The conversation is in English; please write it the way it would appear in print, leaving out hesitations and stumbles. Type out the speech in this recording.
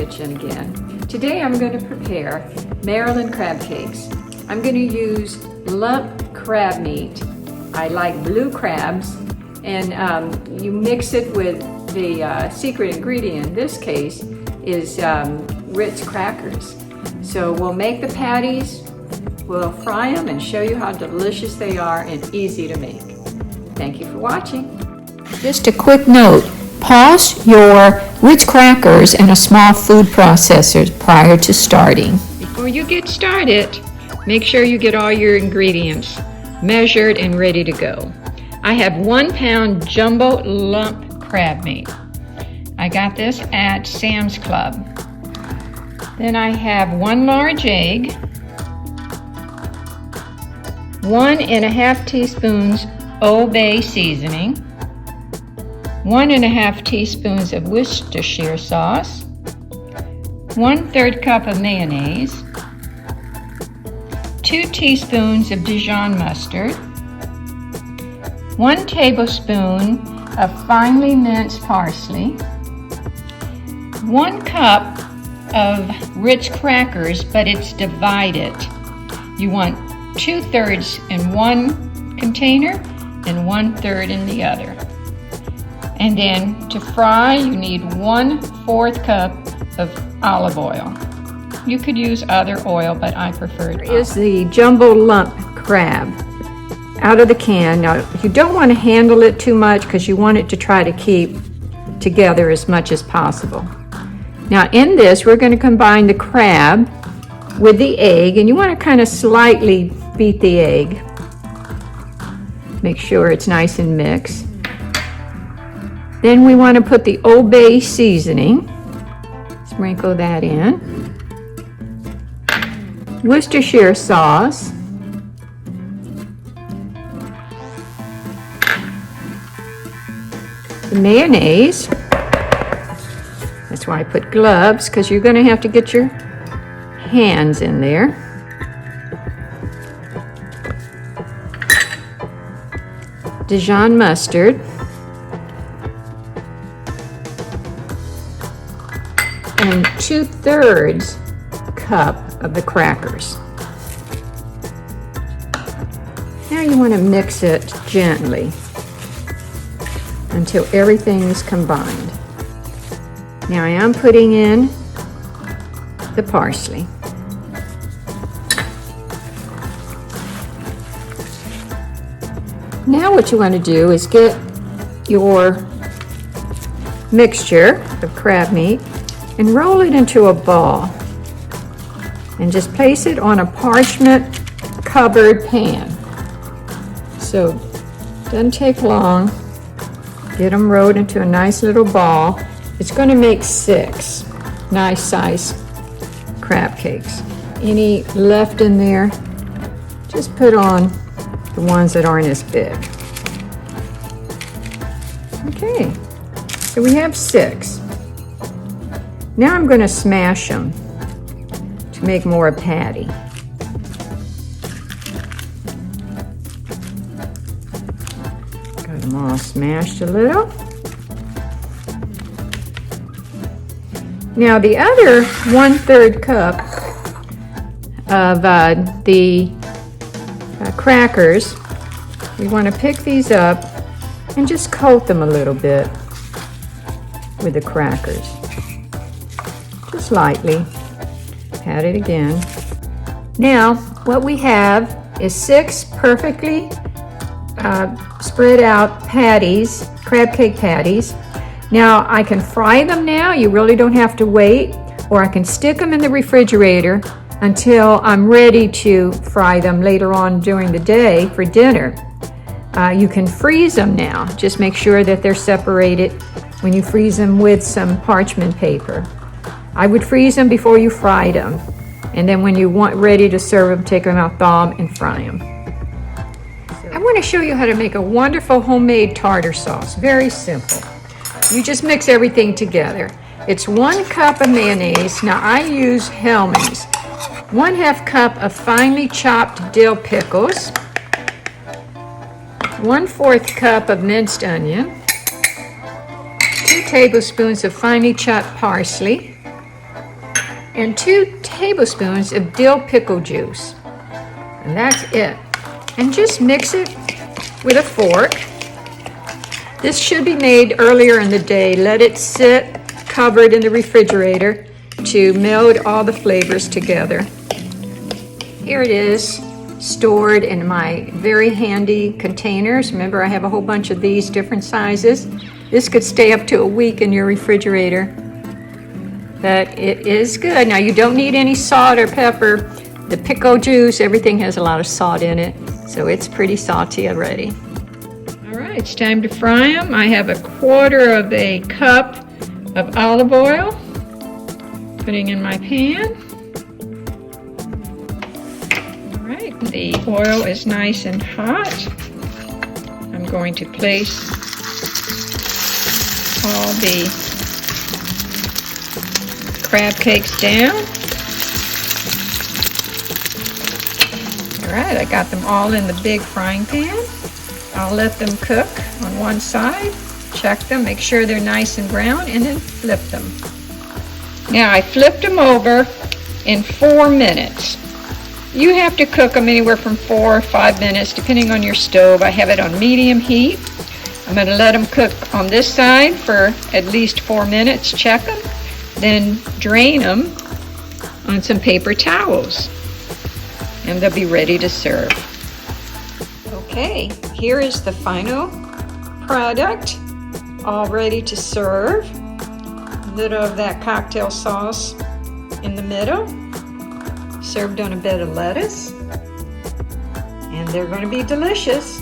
kitchen again. Today I'm going to prepare Maryland crab cakes. I'm going to use lump crab meat. I like blue crabs, and you mix it with the secret ingredient in this case is Ritz crackers. So we'll make the patties, we'll fry them and show you how delicious they are and easy to make. Thank you for watching. Just a quick note, pause your Ritz crackers and a small food processor prior to starting. Before you get started, make sure you get all your ingredients measured and ready to go. I have 1 pound jumbo lump crab meat. I got this at Sam's Club. Then I have 1 large egg, 1½ teaspoons Old Bay seasoning, 1½ teaspoons of Worcestershire sauce, 1/3 cup of mayonnaise, 2 teaspoons of Dijon mustard, 1 tablespoon of finely minced parsley, 1 cup of Ritz crackers, but it's divided. You want 2/3 in one container and 1/3 in the other. And then to fry, you need 1/4 cup of olive oil. You could use other oil, but I preferred olive. Here's the jumbo lump crab out of the can. Now, you don't want to handle it too much because you want it to try to keep together as much as possible. Now, in this, we're going to combine the crab with the egg, and you want to kind of slightly beat the egg. Make sure it's nice and mixed. Then we want to put the Old Bay seasoning. Sprinkle that in. Worcestershire sauce. The mayonnaise. That's why I put gloves, because you're going to have to get your hands in there. Dijon mustard. And 2/3 cup of the crackers. Now you want to mix it gently until everything is combined. Now I am putting in the parsley. Now what you want to do is get your mixture of crab meat and roll it into a ball and just place it on a parchment covered pan. So it doesn't take long. Get them rolled into a nice little ball. It's going to make 6 nice size crab cakes. Any left in there, just put on the ones that aren't as big. Okay, so we have 6. Now I'm going to smash them to make more a patty. Got them all smashed a little. Now the other 1/3 cup of the crackers, we want to pick these up and just coat them a little bit with the crackers. Just lightly. Pat it again. Now what we have is 6 perfectly spread out patties, crab cake patties. Now I can fry them now, you really don't have to wait, or I can stick them in the refrigerator until I'm ready to fry them later on during the day for dinner. You can freeze them now. Just make sure that they're separated when you freeze them with some parchment paper. I would freeze them before you fried them, and then when you want ready to serve them, take them out, thaw them, and fry them. I want to show you how to make a wonderful homemade tartar sauce. Very simple. You just mix everything together. It's 1 cup of mayonnaise. Now I use Hellmann's. 1/2 cup of finely chopped dill pickles. 1/4 cup of minced onion. 2 tablespoons of finely chopped parsley. and 2 tablespoons of dill pickle juice. And that's it. And just mix it with a fork. This should be made earlier in the day. Let it sit covered in the refrigerator to meld all the flavors together. Here it is, stored in my very handy containers. Remember, I have a whole bunch of these different sizes. This could stay up to a week in your refrigerator. But it is good. Now, you don't need any salt or pepper. The pickle juice, everything has a lot of salt in it, so it's pretty salty already. All right, it's time to fry them. I have 1/4 of a cup of olive oil, putting in my pan. All right, the oil is nice and hot. I'm going to place all the crab cakes down. All right, I got them all in the big frying pan. I'll let them cook on one side, check them, make sure they're nice and brown, and then flip them. Now, I flipped them over in 4 minutes. You have to cook them anywhere from 4 or 5 minutes, depending on your stove. I have it on medium heat. I'm going to let them cook on this side for at least 4 minutes, check them, then drain them on some paper towels, and they'll be ready to serve. Okay, here is the final product, all ready to serve. A little of that cocktail sauce in the middle, served on a bed of lettuce, and they're going to be delicious.